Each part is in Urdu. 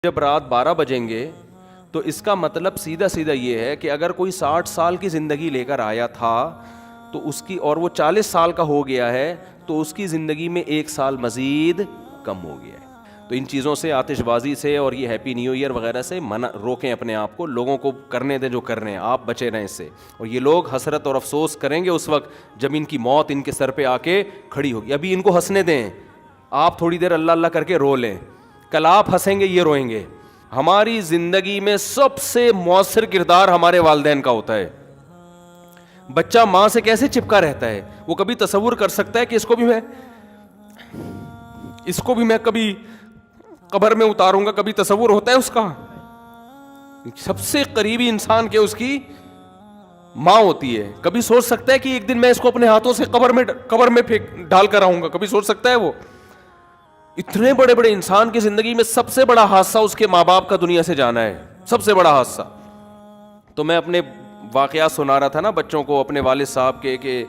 جب رات 12 بجیں گے تو اس کا مطلب سیدھا سیدھا یہ ہے کہ اگر کوئی 60 سال کی زندگی لے کر آیا تھا تو اس کی، اور وہ 40 سال کا ہو گیا ہے تو اس کی زندگی میں 1 سال مزید کم ہو گیا ہے. تو ان چیزوں سے، آتش بازی سے اور یہ ہیپی نیو ایئر وغیرہ سے روکیں اپنے آپ کو. لوگوں کو کرنے دیں جو کر رہے ہیں، آپ بچے رہیں اس سے. اور یہ لوگ حسرت اور افسوس کریں گے اس وقت جب ان کی موت ان کے سر پہ آ کے کھڑی ہوگی. ابھی ان کو ہنسنے دیں، آپ تھوڑی دیر اللہ اللہ کر کے رو لیں. کل آپ ہنسیں گے، یہ روئیں گے. ہماری زندگی میں سب سے مؤثر کردار ہمارے والدین کا ہوتا ہے. بچہ ماں سے کیسے چپکا رہتا ہے، وہ کبھی تصور کر سکتا ہے کہ اس کو بھی میں کبھی قبر میں اتاروں گا؟ کبھی تصور ہوتا ہے اس کا؟ سب سے قریبی انسان کے اس کی ماں ہوتی ہے. کبھی سوچ سکتا ہے کہ ایک دن میں اس کو اپنے ہاتھوں سے قبر میں ڈال کر آؤں گا؟ کبھی سوچ سکتا ہے وہ؟ اتنے بڑے بڑے انسان کی زندگی میں سب سے بڑا حادثہ اس کے ماں باپ کا دنیا سے جانا ہے، سب سے بڑا حادثہ. تو میں اپنے واقعات سنا رہا تھا نا بچوں کو، اپنے والد صاحب کے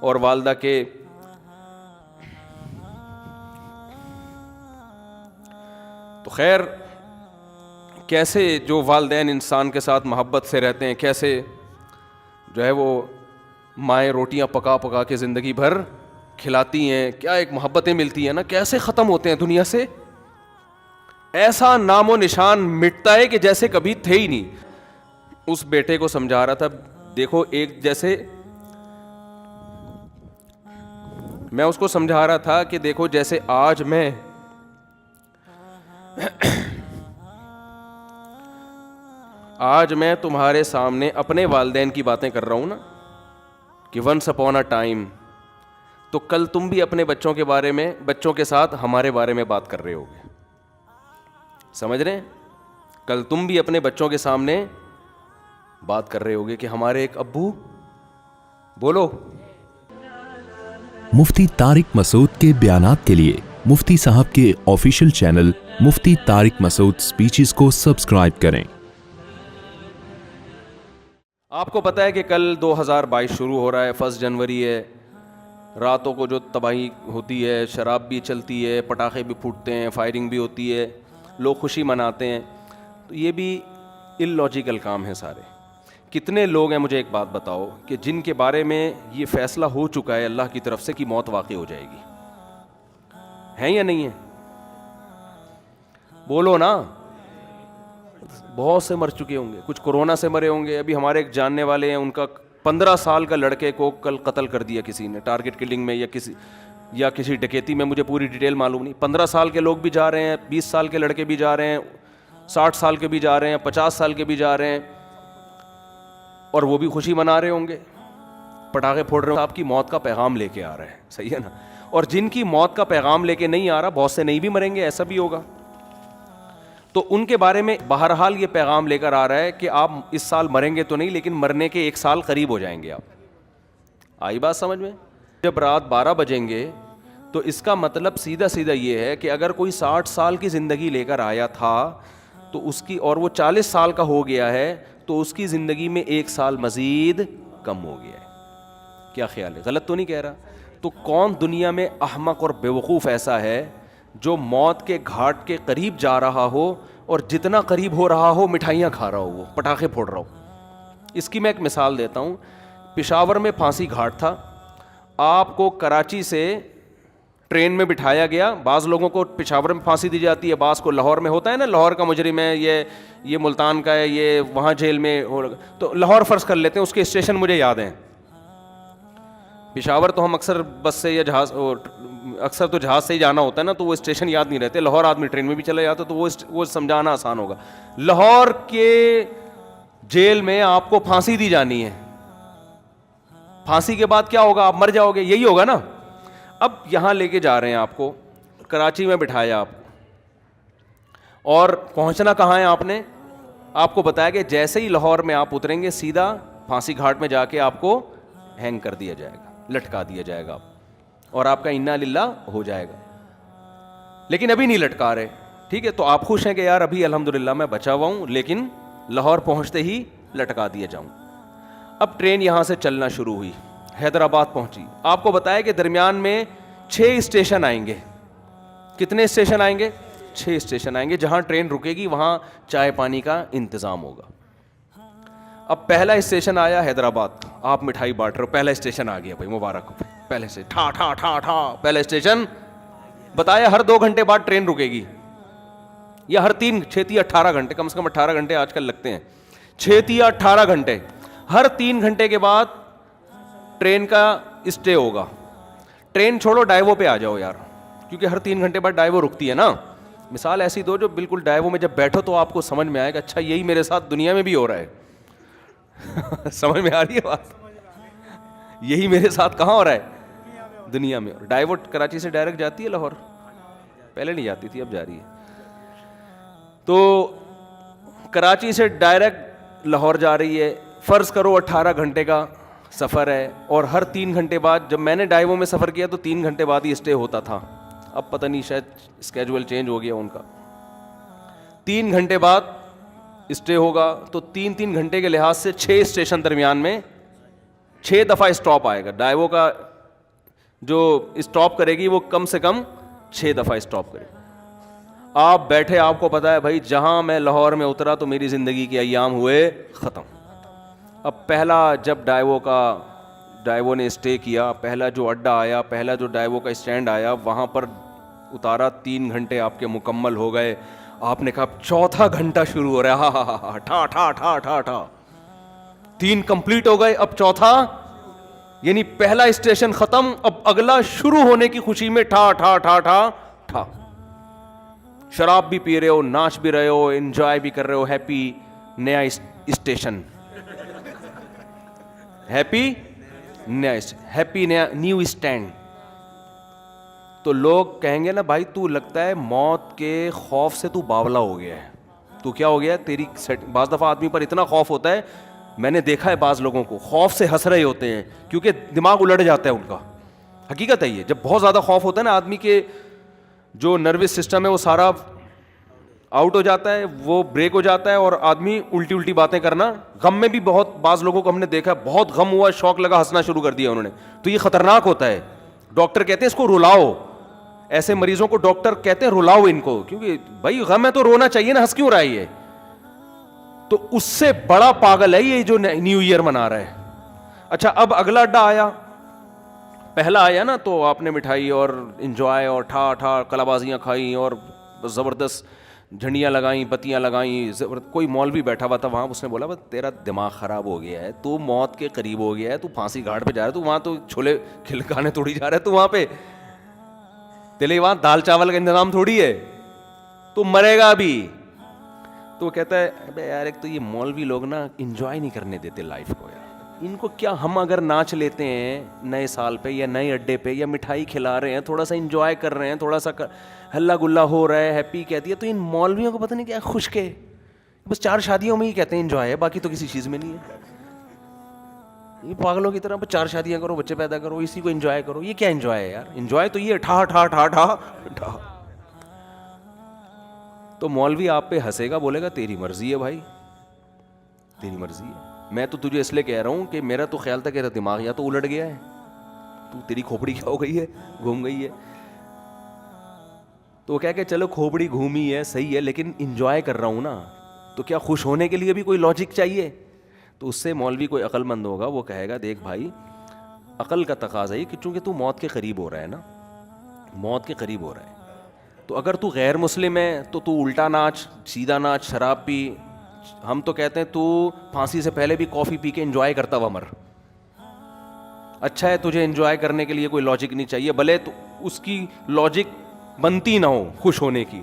اور والدہ کے. تو خیر، کیسے جو والدین انسان کے ساتھ محبت سے رہتے ہیں، کیسے جو ہے وہ مائیں روٹیاں پکا پکا کے زندگی بھر کھلاتی ہیں، کیا ایک محبتیں ملتی ہیں نا، کیسے ختم ہوتے ہیں دنیا سے. ایسا نام و نشان مٹتا ہے کہ جیسے کبھی تھے ہی نہیں. اس بیٹے کو سمجھا رہا تھا، دیکھو ایک جیسے میں اس کو سمجھا رہا تھا کہ دیکھو جیسے آج میں تمہارے سامنے اپنے والدین کی باتیں کر رہا ہوں نا کہ ونس اپون اے ٹائم، تو کل تم بھی اپنے بچوں کے بارے میں، بچوں کے ساتھ ہمارے بارے میں بات کر رہے ہوگے. سمجھ رہے ہیں؟ کل تم بھی اپنے بچوں کے سامنے بات کر رہے ہوگے کہ ہمارے ایک ابو. بولو. مفتی طارق مسعود کے بیانات کے لیے مفتی صاحب کے آفیشیل چینل مفتی طارق مسعود سپیچز کو سبسکرائب کریں. آپ کو پتا ہے کہ کل 2022 شروع ہو رہا ہے، 1 جنوری ہے. راتوں کو جو تباہی ہوتی ہے، شراب بھی چلتی ہے، پٹاخے بھی پھوٹتے ہیں، فائرنگ بھی ہوتی ہے، لوگ خوشی مناتے ہیں. تو یہ بھی ان لاجیکل کام ہے سارے. کتنے لوگ ہیں، مجھے ایک بات بتاؤ، کہ جن کے بارے میں یہ فیصلہ ہو چکا ہے اللہ کی طرف سے کہ موت واقع ہو جائے گی؟ ہیں یا نہیں ہے؟ بولو نا. بہت سے مر چکے ہوں گے، کچھ کورونا سے مرے ہوں گے. ابھی ہمارے ایک جاننے والے ہیں، ان کا 15 سال کا لڑکے کو کل قتل کر دیا کسی نے، ٹارگٹ کلنگ میں یا کسی ڈکیتی میں. مجھے پوری ڈیٹیل معلوم نہیں. 15 سال کے لوگ بھی جا رہے ہیں، 20 سال کے لڑکے بھی جا رہے ہیں، 60 سال کے بھی جا رہے ہیں، 50 سال کے بھی جا رہے ہیں، اور وہ بھی خوشی منا رہے ہوں گے، پٹاخے پھوڑ رہے ہوں. آپ کی موت کا پیغام لے کے آ رہا ہے، صحیح ہے نا؟ اور جن کی موت کا پیغام لے کے نہیں آ رہا، بہت سے نہیں بھی مریں گے، ایسا بھی ہوگا. تو ان کے بارے میں بہرحال یہ پیغام لے کر آ رہا ہے کہ آپ اس سال مریں گے تو نہیں، لیکن مرنے کے 1 سال قریب ہو جائیں گے آپ. آئی بات سمجھ میں؟ جب رات 12 بجیں گے تو اس کا مطلب سیدھا سیدھا یہ ہے کہ اگر کوئی 60 سال کی زندگی لے کر آیا تھا تو اس کی، اور وہ 40 سال کا ہو گیا ہے تو اس کی زندگی میں 1 سال مزید کم ہو گیا ہے. کیا خیال ہے؟ غلط تو نہیں کہہ رہا؟ تو کون دنیا میں احمق اور بیوقوف ایسا ہے جو موت کے گھاٹ کے قریب جا رہا ہو اور جتنا قریب ہو رہا ہو مٹھائیاں کھا رہا ہو، وہ پٹاخے پھوڑ رہا ہو؟ اس کی میں ایک مثال دیتا ہوں. پشاور میں پھانسی گھاٹ تھا. آپ کو کراچی سے ٹرین میں بٹھایا گیا. بعض لوگوں کو پشاور میں پھانسی دی جاتی ہے، بعض کو لاہور میں. ہوتا ہے نا، لاہور کا مجرم ہے، یہ ملتان کا ہے، یہ وہاں جیل میں. تو لاہور فرض کر لیتے ہیں، اس کے اسٹیشن مجھے یاد ہیں. پشاور تو ہم اکثر بس سے یا جہاز، اکثر تو جہاز سے ہی جانا ہوتا ہے نا، تو وہ اسٹیشن یاد نہیں رہتے. لاہور آدمی ٹرین میں بھی چلا جاتا تو وہ سمجھانا آسان ہوگا. لاہور کے جیل میں آپ کو پھانسی دی جانی ہے. پھانسی کے بعد کیا ہوگا؟ آپ مر جاؤ گے، یہی ہوگا نا. اب یہاں لے کے جا رہے ہیں آپ کو، کراچی میں بٹھایا آپ کو، اور پہنچنا کہاں ہے آپ نے؟ آپ کو بتایا کہ جیسے ہی لاہور میں آپ اتریں گے سیدھا پھانسی گھاٹ میں جا کے آپ کو ہینگ کر دیا جائے گا، لٹکا دیا جائے گا، اور آپ کا انا للہ ہو جائے گا. لیکن ابھی نہیں لٹکا رہے، ٹھیک ہے؟ تو آپ خوش ہیں کہ یار ابھی الحمدللہ میں بچا ہوا ہوں، لیکن لاہور پہنچتے ہی لٹکا دیا جاؤں. اب ٹرین یہاں سے چلنا شروع ہوئی، حیدرآباد پہنچی. آپ کو بتایا کہ درمیان میں 6 اسٹیشن آئیں گے. کتنے اسٹیشن آئیں گے؟ 6 اسٹیشن آئیں گے, جہاں ٹرین رکے گی وہاں چائے پانی کا انتظام ہوگا. اب پہلا اسٹیشن آیا حیدرآباد, آپ مٹھائی بانٹ رہے ہو, پہلا اسٹیشن آ گیا بھائی, مبارک ہو, پہلے سے ٹھا ٹھا ٹھا ٹھا پہلا اسٹیشن بتایا. ہر 2 گھنٹے بعد ٹرین رکے گی, یا ہر 18 گھنٹے, کم سے کم 18 گھنٹے آج کل لگتے ہیں, 18 گھنٹے, ہر 3 گھنٹے کے بعد ٹرین کا اسٹے ہوگا. ٹرین چھوڑو, ڈائیو پہ آ جاؤ یار, کیونکہ ہر 3 گھنٹے بعد ڈائیو رکتی ہے نا. مثال ایسی دو جو بالکل ڈائیو میں جب بیٹھو تو آپ کو سمجھ میں آئے گا اچھا یہی میرے ساتھ دنیا میں بھی ہو رہا ہے. سمجھ میں آ رہی ہے بات, یہی میرے ساتھ کہاں ہو رہا ہے, دنیا میں. ڈائیو کراچی سے ڈائریکٹ جاتی ہے لاہور, پہلے نہیں جاتی تھی, اب جا رہی ہے. تو کراچی سے ڈائریکٹ لاہور جا رہی ہے, فرض کرو 18 گھنٹے کا سفر ہے, اور ہر 3 گھنٹے بعد, جب میں نے ڈائیو میں سفر کیا تو 3 گھنٹے بعد ہی اسٹے ہوتا تھا, اب پتہ نہیں شاید اسکیجول چینج ہو گیا ان کا. 3 گھنٹے بعد اسٹے ہوگا, تو 3 گھنٹے کے لحاظ سے 6 اسٹیشن درمیان میں 6 دفعہ اسٹاپ آئے گا. ڈائیو کا جو اسٹاپ کرے گی وہ کم سے کم 6 دفعہ اسٹاپ کرے گی. آپ بیٹھے, آپ کو پتا ہے بھائی جہاں میں لاہور میں اترا تو میری زندگی کے ایام ہوئے ختم. اب پہلا جب ڈائیو نے اسٹے کیا, پہلا جو اڈا آیا, پہلا جو ڈائیو کا اسٹینڈ آیا, وہاں پر اتارا, 3 گھنٹے آپ کے مکمل ہو گئے. آپ نے کہا 4تھا گھنٹہ شروع ہو رہا ہے, ہاں ہاں ہاں ٹھا ٹھا ٹھا ٹھا ٹھا, 3 کمپلیٹ ہو گئے, اب 4تھا, یعنی پہلا اسٹیشن ختم, اب اگلا شروع ہونے کی خوشی میں ٹھا ٹھا ٹھا ٹھا ٹھا. شراب بھی پی رہے ہو, ناچ بھی رہے ہو, انجوائے بھی کر رہے ہو, ہیپی نیا اسٹیشن, ہیپی نیا نیو اسٹینڈ. تو لوگ کہیں گے نا بھائی تو لگتا ہے موت کے خوف سے تو باولا ہو گیا ہے, تو کیا ہو گیا تیری. بعض دفعہ آدمی پر اتنا خوف ہوتا ہے, میں نے دیکھا ہے بعض لوگوں کو خوف سے ہنس رہے ہوتے ہیں کیونکہ دماغ الٹ جاتا ہے ان کا. حقیقت ہے یہ, جب بہت زیادہ خوف ہوتا ہے نا آدمی کے جو نروس سسٹم ہے وہ سارا آؤٹ ہو جاتا ہے, وہ بریک ہو جاتا ہے, اور آدمی الٹی باتیں کرنا. غم میں بھی بہت بعض لوگوں کو ہم نے دیکھا, بہت غم ہوا, شوق لگا, ہنسنا شروع کر دیا انہوں نے, تو یہ خطرناک ہوتا ہے. ڈاکٹر کہتے ہیں اس کو رلاؤ, ایسے مریضوں کو ڈاکٹر کہتے ہیں رلاؤ ان کو, کیونکہ بھائی غم ہے تو رونا چاہیے نا, ہنس کیوں رہا ہے یہ. تو اس سے بڑا پاگل ہے یہ جو نیو ایئر منا رہا ہے. اچھا اب اگلا اڈا آیا, پہلا آیا نا تو آپ نے مٹھائی اور انجوائے اور ٹھا ٹھا کلابازیاں کھائیں اور زبردست جھنڈیاں لگائیں, بتیاں لگائیں. کوئی مولوی بیٹھا ہوا تھا وہاں, اس نے بولا بس تیرا دماغ خراب ہو گیا ہے, تو موت کے قریب ہو گیا ہے, تو پھانسی گھاٹ پہ جا رہا ہے, تو وہاں تو چھولے کھلکانے توڑی جا رہا ہے, تو وہاں پہ تیرے وہاں دال چاول کا انتظام تھوڑی ہے, تو مرے گا ابھی. تو وہ کہتا ہے ابے یار ایک تو یہ مولوی لوگ نا انجوائے نہیں کرنے دیتے لائف کو یار, ان کو کیا, ہم اگر ناچ لیتے ہیں نئے سال پہ یا نئے اڈے پہ یا مٹھائی کھلا رہے ہیں, تھوڑا سا انجوائے کر رہے ہیں, تھوڑا سا ہلا گلا ہو رہا ہے, ہیپی کہتی ہے, تو ان مولویوں کو پتہ نہیں کیا خشک ہے, بس 4 شادیوں میں ہی کہتے ہیں انجوائے ہے, باقی تو کسی چیز میں نہیں ہے. یہ پاگلوں کی طرح 4 شادیاں کرو, بچے پیدا کرو, اسی کو انجوائے کرو, یہ کیا انجوائے ہے یار. انجوائے تو یہ ٹھا ٹھا ٹھا ٹھا ٹھا. تو مولوی آپ پہ ہنسے گا, بولے گا تیری مرضی ہے بھائی, تیری مرضی ہے. میں تو تجھے اس لیے کہہ رہا ہوں کہ میرا تو خیال تھا کہ دماغ یا تو الٹ گیا ہے, تو تیری کھوپڑی کیا ہو گئی ہے, گھوم گئی ہے. تو وہ کہہ کہ چلو کھوپڑی گھومی ہے صحیح ہے, لیکن انجوائے کر رہا ہوں نا, تو کیا خوش ہونے کے لیے بھی کوئی لاجک چاہیے. تو اس سے مولوی کوئی عقل مند ہوگا, وہ کہے گا دیکھ بھائی عقل کا تقاضا ہے کہ چونکہ تو موت کے قریب ہو رہا ہے نا, موت کے قریب ہو رہا ہے, تو اگر تو غیر مسلم ہے تو الٹا ناچ, سیدھا ناچ, شراب پی. ہم تو کہتے ہیں تو پھانسی سے پہلے بھی کافی پی کے انجوائے کرتا ہوا مر. اچھا ہے, تجھے انجوائے کرنے کے لیے کوئی لاجک نہیں چاہیے, بھلے تو اس کی لاجک بنتی نہ ہو خوش ہونے کی,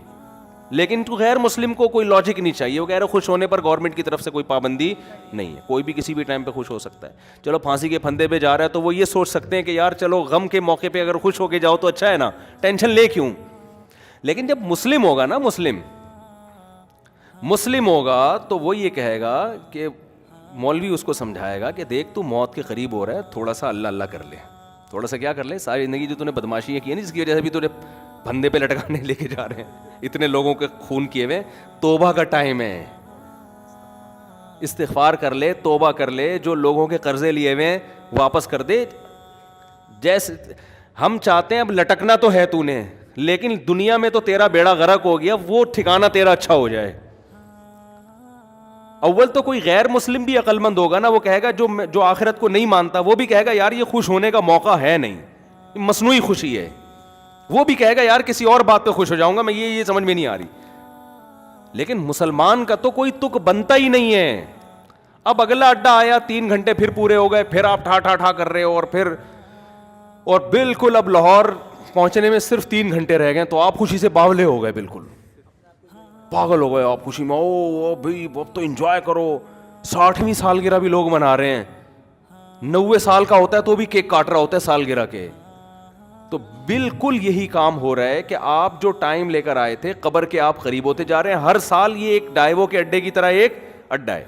لیکن تو غیر مسلم کو کوئی لاجک نہیں چاہیے. وہ کہہ رہے خوش ہونے پر گورنمنٹ کی طرف سے کوئی پابندی نہیں ہے, کوئی بھی کسی بھی ٹائم پہ خوش ہو سکتا ہے. چلو پھانسی کے پھندے پہ جا رہا ہے تو وہ یہ سوچ سکتے ہیں کہ یار چلو غم کے موقع پہ اگر خوش ہو کے جاؤ تو اچھا ہے نا, ٹینشن لے کیوں. لیکن جب مسلم ہوگا نا, مسلم ہوگا تو وہ یہ کہے گا کہ مولوی اس کو سمجھائے گا کہ دیکھ تو موت کے قریب ہو رہا ہے, تھوڑا سا اللہ اللہ کر لے, تھوڑا سا کیا کر لے, ساری زندگی جو تو نے بدماشیاں کی ہیں جس کی وجہ سے بھی تو نے پھندے پہ لٹکانے لے کے جا رہے ہیں, اتنے لوگوں کے خون کیے ہوئے, توبہ کا ٹائم ہے, استغفار کر لے, توبہ کر لے, جو لوگوں کے قرضے لیے ہوئے واپس کر دے. جیسے ہم چاہتے ہیں اب لٹکنا تو ہے تو نے, لیکن دنیا میں تو تیرا بیڑا غرق ہو گیا, وہ ٹھکانہ تیرا اچھا ہو جائے. اول تو کوئی غیر مسلم بھی عقل مند ہوگا نا, وہ کہے گا جو آخرت کو نہیں مانتا, وہ بھی کہے گا یار یہ خوش ہونے کا موقع ہے نہیں, مصنوعی خوشی ہے. وہ بھی کہے گا یار کسی اور بات پہ خوش ہو جاؤں گا میں, یہ سمجھ میں نہیں آ رہی. لیکن مسلمان کا تو کوئی تک بنتا ہی نہیں ہے. اب اگلا اڈا آیا, 3 گھنٹے پھر پورے ہو گئے, پھر آپ ٹھا ٹھا ٹھا کر رہے ہو, اور بالکل اب لاہور پہنچنے میں صرف 3 گھنٹے رہ گئے, تو آپ خوشی سے باولے ہو گئے, بالکل پاگل ہو گئے آپ خوشی میں. او بھائی اب تو انجوائے کرو, 60ویں سالگرہ بھی لوگ منا رہے ہیں, 90 سال کا ہوتا ہے تو بھی کیک کاٹ رہا ہوتا ہے سالگرہ کے. تو بالکل یہی کام ہو رہا ہے کہ آپ جو ٹائم لے کر آئے تھے قبر کے, آپ قریب ہوتے جا رہے ہیں. ہر سال یہ ایک ڈائیوو کے اڈے کی طرح ایک اڈا ہے,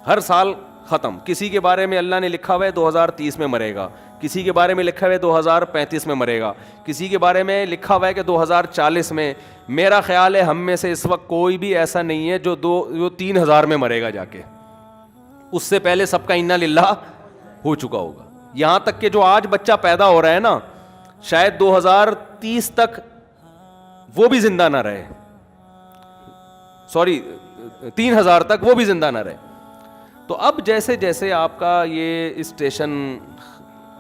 ہر سال ختم. کسی کے بارے میں اللہ نے لکھا ہوا ہے 2030 میں مرے گا, کسی کے بارے میں لکھا ہوا ہے 2035 میں مرے گا, کسی کے بارے میں لکھا ہوا ہے کہ 2040 میں. میرا خیال ہے ہم میں سے اس وقت کوئی بھی ایسا نہیں ہے جو 3000 میں مرے گا جا کے, اس سے پہلے سب کا انا للہ ہو چکا ہوگا. یہاں تک کہ جو آج بچہ پیدا ہو رہا ہے نا, شاید 2030 تک وہ بھی زندہ نہ رہے, 3000 تک وہ بھی زندہ نہ رہے. تو اب جیسے جیسے آپ کا یہ اسٹیشن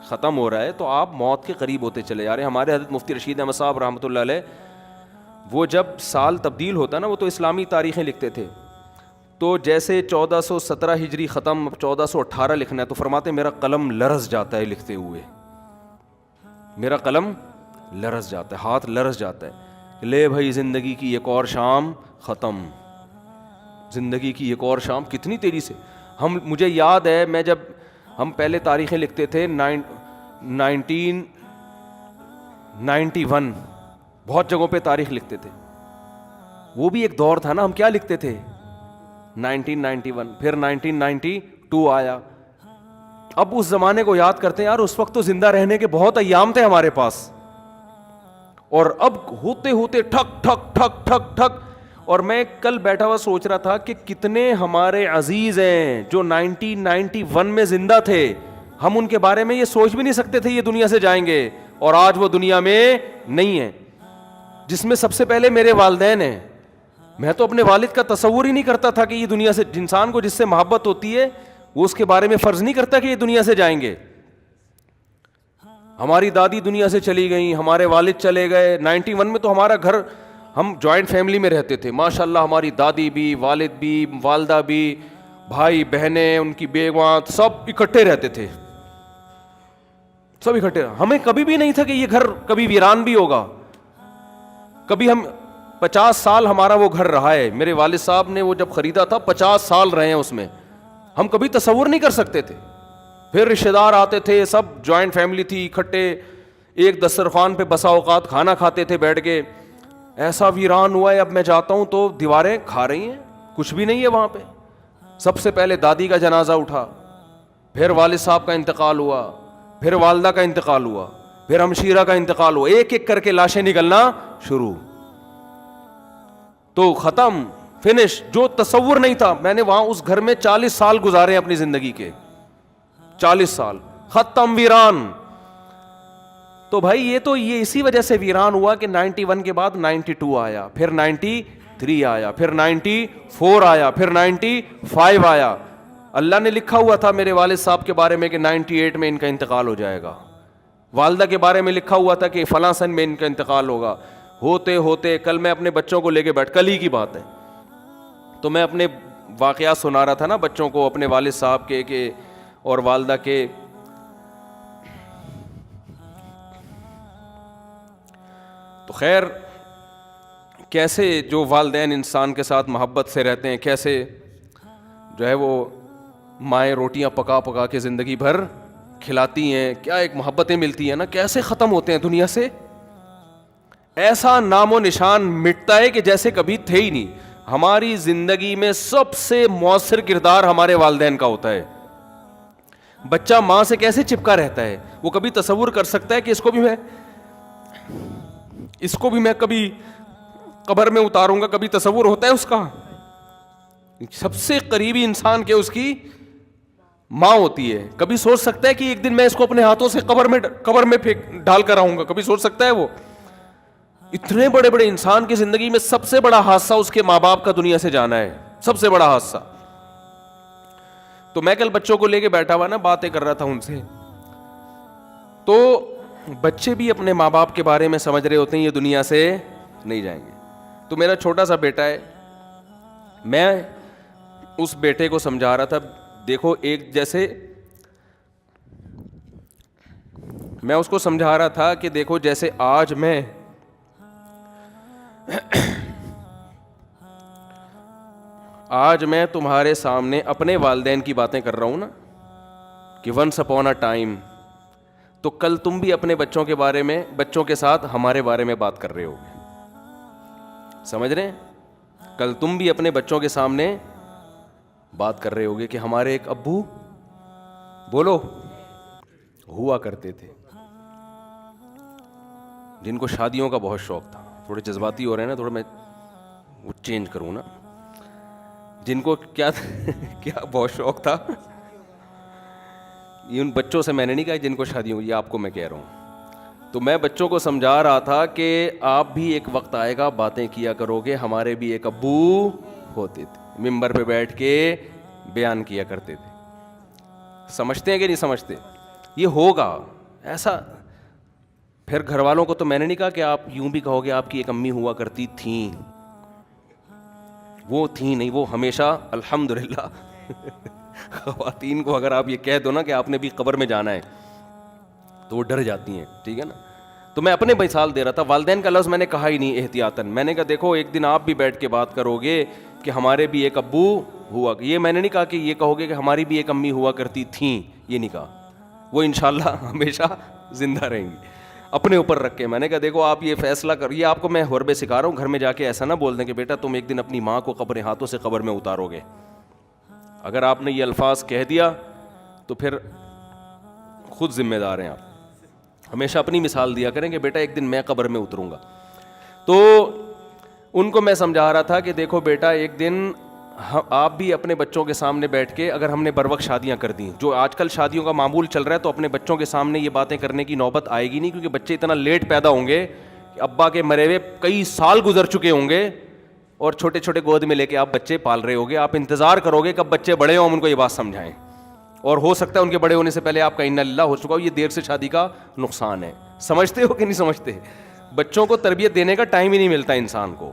ختم ہو رہا ہے تو آپ موت کے قریب ہوتے چلے جا رہے ہیں. ہمارے حضرت مفتی رشید احمد صاحب رحمۃ اللہ علیہ, وہ جب سال تبدیل ہوتا نا, وہ تو اسلامی تاریخیں لکھتے تھے, تو جیسے 1417 ہجری ختم, 1418 لکھنا ہے, تو فرماتے میرا قلم لرز جاتا ہے لکھتے ہوئے, میرا قلم لرز جاتا ہے, ہاتھ لرز جاتا ہے. لے بھائی زندگی کی ایک اور شام ختم, زندگی کی ایک اور شام کتنی تیزی سے. مجھے یاد ہے میں جب ہم پہلے تاریخیں لکھتے تھے 1991, بہت جگہوں پہ تاریخ لکھتے تھے, وہ بھی ایک دور تھا نا. ہم کیا لکھتے تھے 1991, پھر 1992 آیا. اب اس زمانے کو یاد کرتے ہیں, یار اس وقت تو زندہ رہنے کے بہت ایام تھے ہمارے پاس, اور اب ہوتے ہوتے ٹھک ٹھک ٹھک ٹھک ٹھک. اور میں کل بیٹھا ہوا سوچ رہا تھا کہ کتنے ہمارے عزیز ہیں جو 1991 میں زندہ تھے, ہم ان کے بارے میں یہ سوچ بھی نہیں سکتے تھے یہ دنیا سے جائیں گے, اور آج وہ دنیا میں نہیں ہیں. جس میں سب سے پہلے میرے والدین ہیں. میں تو اپنے والد کا تصور ہی نہیں کرتا تھا کہ یہ دنیا سے, انسان کو جس سے محبت ہوتی ہے وہ اس کے بارے میں فرض نہیں کرتا کہ یہ دنیا سے جائیں گے. ہماری دادی دنیا سے چلی گئیں, ہمارے والد چلے گئے. 91 میں تو ہمارا گھر, ہم جوائنٹ فیملی میں رہتے تھے ماشاءاللہ, ہماری دادی بھی, والد بھی, والدہ بھی, بھائی بہنیں, ان کی بیویاں, سب اکٹھے رہتے تھے, سب اکٹھے. ہمیں کبھی بھی نہیں تھا کہ یہ گھر کبھی ویران بھی ہوگا. کبھی ہم 50 سال ہمارا وہ گھر رہا ہے, میرے والد صاحب نے وہ جب خریدا تھا 50 سال رہے ہیں اس میں, ہم کبھی تصور نہیں کر سکتے تھے. پھر رشتے دار آتے تھے, سب جوائنٹ فیملی تھی, اکٹھے ایک دسترخوان پہ بسا اوقات کھانا کھاتے تھے بیٹھ کے. ایسا ویران ہوا ہے, اب میں جاتا ہوں تو دیواریں کھا رہی ہیں, کچھ بھی نہیں ہے وہاں پہ. سب سے پہلے دادی کا جنازہ اٹھا, پھر والد صاحب کا انتقال ہوا, پھر والدہ کا انتقال ہوا, پھر ہمشیرہ کا انتقال ہوا, ایک ایک کر کے لاشیں نکلنا شروع. تو ختم, فنش. جو تصور نہیں تھا, میں نے وہاں اس گھر میں 40 سال گزارے اپنی زندگی کے, 40 سال ختم, ویران. تو بھائی یہ اسی وجہ سے ویران ہوا کہ 91 کے بعد 92 آیا, پھر 93 آیا, پھر 94 آیا, پھر 95 آیا. اللہ نے لکھا ہوا تھا میرے والد صاحب کے بارے میں کہ 98 میں ان کا انتقال ہو جائے گا. والدہ کے بارے میں لکھا ہوا تھا کہ فلاں سن میں ان کا انتقال ہوگا. ہوتے ہوتے کل میں اپنے بچوں کو لے کے کل ہی کی بات ہے, تو میں اپنے واقعات سنا رہا تھا نا بچوں کو, اپنے والد صاحب کے اور والدہ کے. تو خیر, کیسے جو والدین انسان کے ساتھ محبت سے رہتے ہیں, کیسے جو ہے وہ مائیں روٹیاں پکا پکا کے زندگی بھر کھلاتی ہیں, کیا ایک محبتیں ملتی ہیں نا, کیسے ختم ہوتے ہیں دنیا سے. ایسا نام و نشان مٹتا ہے کہ جیسے کبھی تھے ہی نہیں. ہماری زندگی میں سب سے مؤثر کردار ہمارے والدین کا ہوتا ہے. بچہ ماں سے کیسے چپکا رہتا ہے, وہ کبھی تصور کر سکتا ہے کہ اس کو بھی میں کبھی قبر میں اتاروں گا, کبھی تصور ہوتا ہے اس کا. سب سے قریبی انسان کے اس کی ماں ہوتی ہے. کبھی سوچ سکتا ہے کہ ایک دن میں اس کو اپنے ہاتھوں سے قبر میں ڈال کر آؤں گا, کبھی سوچ سکتا ہے وہ؟ اتنے بڑے بڑے انسان کی زندگی میں سب سے بڑا حادثہ اس کے ماں باپ کا دنیا سے جانا ہے, سب سے بڑا حادثہ. تو میں کل بچوں کو لے کے بیٹھا ہوا نا, باتیں کر رہا تھا ان سے, تو بچے بھی اپنے ماں باپ کے بارے میں سمجھ رہے ہوتے ہیں یہ دنیا سے نہیں جائیں گے. تو میرا چھوٹا سا بیٹا ہے, میں اس بیٹے کو سمجھا رہا تھا, دیکھو ایک جیسے میں اس کو سمجھا رہا تھا کہ دیکھو جیسے آج میں تمہارے سامنے اپنے والدین کی باتیں کر رہا ہوں نا کہ ونس اپون اے ٹائم, تو کل تم بھی اپنے بچوں کے بارے میں, بچوں کے ساتھ ہمارے بارے میں بات کر رہے ہوگے, سمجھ رہے ہیں؟ کل تم بھی اپنے بچوں کے سامنے بات کر رہے ہوگے کہ ہمارے ایک ابو, بولو, ہوا کرتے تھے جن کو شادیوں کا بہت شوق تھا. تھوڑے جذباتی ہو رہے ہیں نا, تھوڑا میں وہ چینج کروں نا. جن کو کیا بہت شوق تھا, یہ ان بچوں سے میں نے نہیں کہا جن کو شادیوں, یہ آپ کو میں کہہ رہا ہوں. تو میں بچوں کو سمجھا رہا تھا کہ آپ بھی ایک وقت آئے گا باتیں کیا کرو گے, ہمارے بھی ایک ابو ہوتے تھے, ممبر پہ بیٹھ کے بیان کیا کرتے تھے. سمجھتے ہیں کہ نہیں سمجھتے؟ یہ ہوگا ایسا. پھر گھر والوں کو تو میں نے نہیں کہا کہ آپ یوں بھی کہو گے آپ کی ایک امی ہوا کرتی تھیں, وہ تھیں نہیں, وہ ہمیشہ الحمدللہ. خواتین کو اگر آپ یہ کہہ دو نا کہ آپ نے بھی قبر میں جانا ہے تو وہ ڈر جاتی ہیں, ٹھیک ہے نا. تو میں اپنے مثال دے رہا تھا, والدین کا لفظ میں نے کہا ہی نہیں احتیاطاً. میں نے کہا دیکھو ایک دن آپ بھی بیٹھ کے بات کرو گے کہ ہمارے بھی ایک ابو ہوا, یہ میں نے نہیں کہا کہ یہ کہو گے کہ ہماری بھی ایک امی ہوا کرتی تھیں, یہ نہیں کہا. وہ انشاءاللہ ہمیشہ زندہ رہیں گی. اپنے اوپر رکھ کے میں نے کہا دیکھو آپ یہ فیصلہ کر, یہ آپ کو میں حربے سکھا رہا ہوں, گھر میں جا کے ایسا نہ بول دیں کہ بیٹا تم ایک دن اپنی ماں کو اپنے ہاتھوں سے قبر میں اتارو گے. اگر آپ نے یہ الفاظ کہہ دیا تو پھر خود ذمہ دار ہیں آپ. ہمیشہ اپنی مثال دیا کریں کہ بیٹا ایک دن میں قبر میں اتروں گا. تو ان کو میں سمجھا رہا تھا کہ دیکھو بیٹا ایک دن آپ بھی اپنے بچوں کے سامنے بیٹھ کے, اگر ہم نے بر وقت شادیاں کر دیں, جو آج کل شادیوں کا معمول چل رہا ہے, تو اپنے بچوں کے سامنے یہ باتیں کرنے کی نوبت آئے گی نہیں, کیونکہ بچے اتنا لیٹ پیدا ہوں گے کہ ابا کے مرے ہوئے کئی سال گزر چکے ہوں گے اور چھوٹے چھوٹے گود میں لے کے آپ بچے پال رہے ہوگے. آپ انتظار کرو گے کب بچے بڑے ہوں, ہم ان کو یہ بات سمجھائیں, اور ہو سکتا ہے ان کے بڑے ہونے سے پہلے آپ کا انا للہ ہو چکا ہو. یہ دیر سے شادی کا نقصان ہے. سمجھتے ہو کہ نہیں سمجھتے؟ بچوں کو تربیت دینے کا ٹائم ہی نہیں ملتا انسان کو,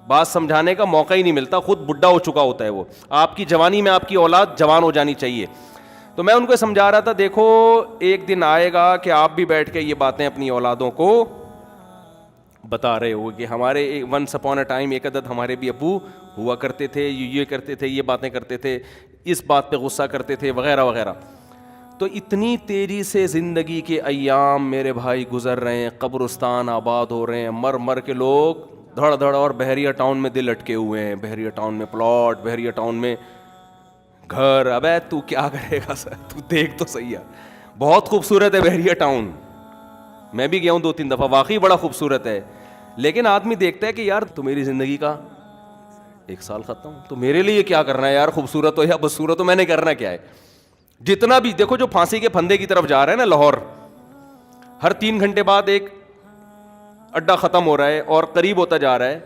بات سمجھانے کا موقع ہی نہیں ملتا, خود بڈھا ہو چکا ہوتا ہے وہ. آپ کی جوانی میں آپ کی اولاد جوان ہو جانی چاہیے. تو میں ان کو سمجھا رہا تھا دیکھو ایک دن آئے گا کہ آپ بھی بیٹھ کے یہ باتیں اپنی اولادوں کو بتا رہے ہو کہ ہمارے ونس اپون اے ٹائم ایک عدد ہمارے بھی ابو ہوا کرتے تھے, یہ کرتے تھے, یہ باتیں کرتے تھے, اس بات پہ غصہ کرتے تھے, وغیرہ وغیرہ. تو اتنی تیزی سے زندگی کے ایام میرے بھائی گزر رہے ہیں, قبرستان آباد ہو رہے ہیں, مر کے لوگ دھڑ دھڑ, اور بحریہ ٹاؤن میں دل اٹکے ہوئے ہیں, بحریہ ٹاؤن میں پلاٹ, بحریہ ٹاؤن میں گھر. ابے تو کیا کرے گا سر, تو دیکھ تو صحیح ہے, بہت خوبصورت ہے بحریہ ٹاؤن, میں بھی گیا ہوں 2-3 دفعہ, واقعی بڑا خوبصورت ہے. لیکن آدمی دیکھتا ہے کہ یار تو میری زندگی کا 1 سال ختم, تو میرے لیے کیا کرنا ہے یار, خوبصورت ہو یا بدصورت ہو, میں نے کرنا کیا ہے. جتنا بھی دیکھو جو پھانسی کے پھندے کی طرف جا رہا ہے نا لاہور, ہر 3 گھنٹے بعد ایک اڈا ختم ہو رہا ہے اور قریب ہوتا جا رہا ہے,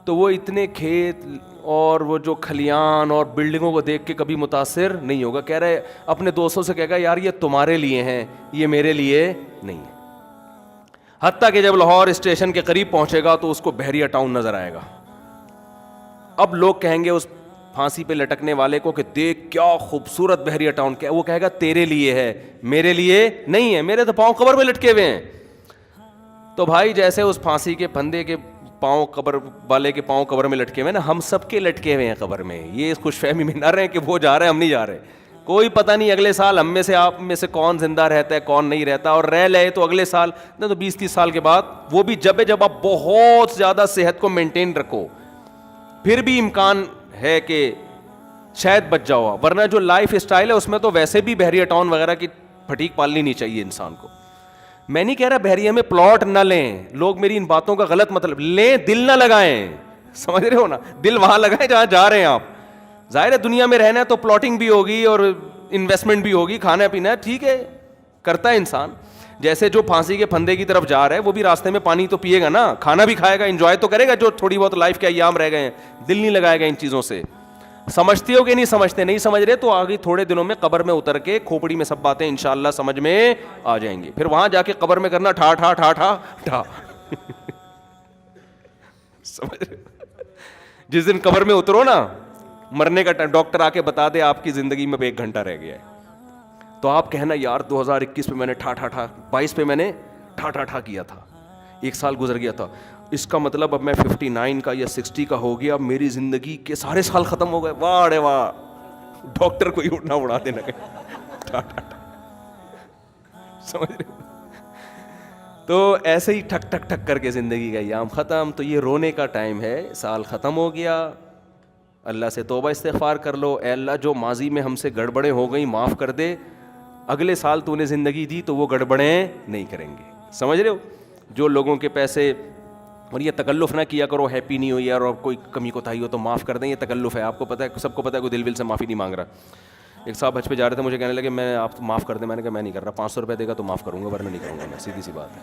تو وہ اتنے کھیت اور وہ جو کھلیان اور بلڈنگوں کو دیکھ کے کبھی متاثر نہیں ہوگا. کہہ رہے اپنے دوستوں سے کہے گا یار یہ تمہارے لیے ہیں, یہ میرے لیے نہیں ہے. حتیٰ کہ جب لاہور اسٹیشن کے قریب پہنچے گا تو اس کو بحریہ ٹاؤن نظر آئے گا. اب لوگ کہیں گے اس پھانسی پہ لٹکنے والے کو کہ دیکھ کیا خوبصورت بحریہ ٹاؤن, کیا وہ کہے گا تیرے لیے ہے, میرے لیے نہیں ہے, میرے تو پاؤں قبر میں لٹکے ہوئے ہیں. تو بھائی جیسے اس پھانسی کے پھندے کے پاؤں قبر والے کے پاؤں قبر میں لٹکے ہوئے نا, ہم سب کے لٹکے ہوئے ہیں قبر میں. یہ اس خوش فہمی میں نہ رہے کہ وہ جا رہے ہیں ہم نہیں جا رہے. کوئی پتہ نہیں اگلے سال ہم میں سے آپ میں سے کون زندہ رہتا ہے کون نہیں رہتا, اور رہ لے تو اگلے سال نہ تو 20-30 سال کے بعد, وہ بھی جب آپ بہت زیادہ صحت کو مینٹین رکھو, پھر بھی امکان ہے کہ شاید بچ جاؤ. ورنہ جو لائف اسٹائل ہے اس میں تو ویسے بھی بحریہ ٹاؤن وغیرہ کی پھٹیک پالنی نہیں چاہیے انسان کو. میں نہیں کہہ رہا بحریہ میں پلاٹ نہ لیں, لوگ میری ان باتوں کا غلط مطلب لیں, دل نہ لگائیں, سمجھ رہے ہو نا, دل وہاں لگائیں جہاں جا رہے ہیں آپ. ظاہر ہے دنیا میں رہنا ہے تو پلاٹنگ بھی ہوگی اور انویسٹمنٹ بھی ہوگی, کھانا پینا ٹھیک ہے کرتا ہے انسان, جیسے جو پھانسی کے پھندے کی طرف جا رہا ہے وہ بھی راستے میں پانی تو پیے گا نا, کھانا بھی کھائے گا, انجوائے تو کرے گا جو تھوڑی بہت لائف کے ایام رہ گئے ہیں, دل نہیں لگائے گا ان چیزوں سے. سمجھتے ہو کہ نہیں سمجھتے؟ نہیں سمجھ رہے تو آگے تھوڑے دنوں میں قبر میں اتر کے کھوپڑی میں سب باتیں انشاءاللہ سمجھ میں آ جائیں گی. پھر وہاں جا کے قبر میں کرنا ٹھا ٹھا ٹھا ٹھا ٹھا. سمجھ رہے؟ جس دن قبر میں اترو نا, مرنے کا ڈاکٹر آ کے بتا دے آپ کی زندگی میں 1 گھنٹہ رہ گیا ہے, تو آپ کہنا یار 2021 پہ میں نے ٹھا ٹھا ٹھا, 22 پہ میں نے ٹھا ٹھا ٹھا کیا تھا, 1 سال گزر گیا تھا, اس کا مطلب اب میں 59 کا یا 60 کا ہو گیا, اب میری زندگی کے سارے سال ختم ہو گئے. واہ رے واہ, ڈاکٹر کو ہی اٹھنا اڑا دینا ٹھا ٹھا ٹھا. سمجھ رہے؟ تو ایسے ہی ٹھک ٹھک ٹھک کر کے زندگی کا ایام ختم. تو یہ رونے کا ٹائم ہے, سال ختم ہو گیا, اللہ سے توبہ استغفار کر لو, اے اللہ جو ماضی میں ہم سے گڑبڑیں ہو گئیں معاف کر دے, اگلے سال تو نے زندگی دی تو وہ گڑبڑیں نہیں کریں گے. سمجھ رہے ہو؟ جو لوگوں کے پیسے, اور یہ تکلف نہ کیا کرو ہیپی نیو ایئر, اور کوئی کمی کوتاہی ہو تو معاف کر دیں, یہ تکلف ہے. آپ کو پتہ ہے, سب کو پتہ ہے, کوئی دل سے معافی نہیں مانگ رہا. ایک صاحب حج پہ جا رہے تھے, مجھے کہنے لگے میں آپ معاف کر دیں. میں نے کہا میں نہیں کر رہا, 500 روپے دے گا تو معاف کروں گا, ورنہ نہیں کروں گا میں, سیدھی سی بات ہے.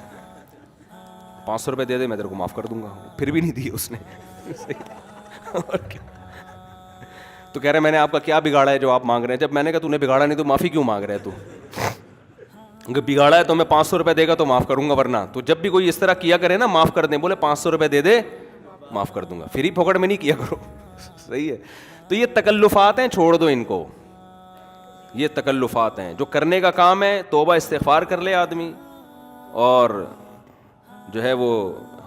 500 روپے دے دے میں تیرے کو معاف کر دوں گا. پھر بھی نہیں دیے اس نے. اور کیا, تو کہہ رہے میں نے آپ کا کیا بگاڑا ہے جو آپ مانگ رہے ہیں؟ جب میں نے کہا تو نے بگاڑا نہیں تو معافی کیوں مانگ رہے تو؟ اگر بگاڑا ہے تو میں 500 روپے دے گا تو معاف کروں گا, ورنہ تو جب بھی کوئی اس طرح کیا کرے نا معاف کر دیں, بولے 500 روپے دے دے معاف کر دوں گا, فری پھوکٹ میں نہیں کیا کرو. صحیح ہے؟ تو یہ تکلفات ہیں, چھوڑ دو ان کو. یہ تکلفات ہیں, جو کرنے کا کام ہے توبہ استغفار کر لے آدمی, اور جو ہے وہ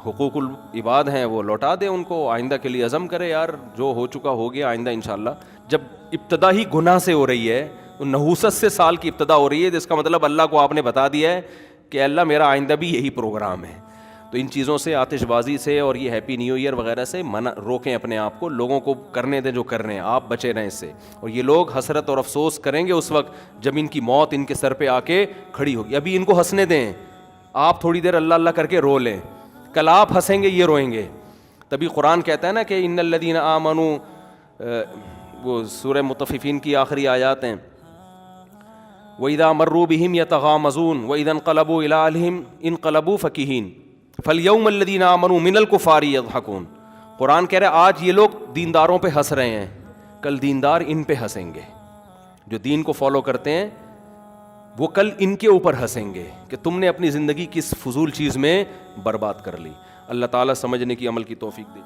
حقوق العباد ہیں وہ لوٹا دے ان کو, آئندہ کے لیے عزم کرے یار جو ہو چکا ہو گیا, آئندہ انشاءاللہ. جب ابتدا ہی گناہ سے ہو رہی ہے, نحوست سے سال کی ابتدا ہو رہی ہے, تو اس کا مطلب اللہ کو آپ نے بتا دیا ہے کہ اللہ میرا آئندہ بھی یہی پروگرام ہے. تو ان چیزوں سے, آتش بازی سے اور یہ ہیپی نیو ایئر وغیرہ سے روکیں اپنے آپ کو, لوگوں کو کرنے دیں جو کر رہے ہیں, آپ بچے رہیں اس سے. اور یہ لوگ حسرت اور افسوس کریں گے اس وقت جب ان کی موت ان کے سر پہ آ کے کھڑی ہوگی. ابھی ان کو ہنسنے دیں, آپ تھوڑی دیر اللہ اللہ کر کے رو لیں, کل آپ ہنسیں گے یہ روئیں گے. تبھی قرآن کہتا ہے نا کہ ان الذین آمنوا, وہ سورہ مطففین کی آخری آیات ہیں, وَإِذَا مَرُّوا بِهِمْ يَتَغَامَزُونَ وَإِذَا انقلبوا إِلَىٰ أَهْلِهِمْ انقلبوا فَكِهِينَ فَالْيَوْمَ الَّذِينَ آمَنُوا مِنَ الْكُفَّارِ يَضْحَكُونَ. قرآن کہہ رہا ہے آج یہ لوگ دینداروں پہ ہنس رہے ہیں, کل دیندار ان پہ ہنسیں گے. جو دین کو فالو کرتے ہیں وہ کل ان کے اوپر ہنسیں گے کہ تم نے اپنی زندگی کس فضول چیز میں برباد کر لی. اللہ تعالیٰ سمجھنے کی, عمل کی توفیق دے.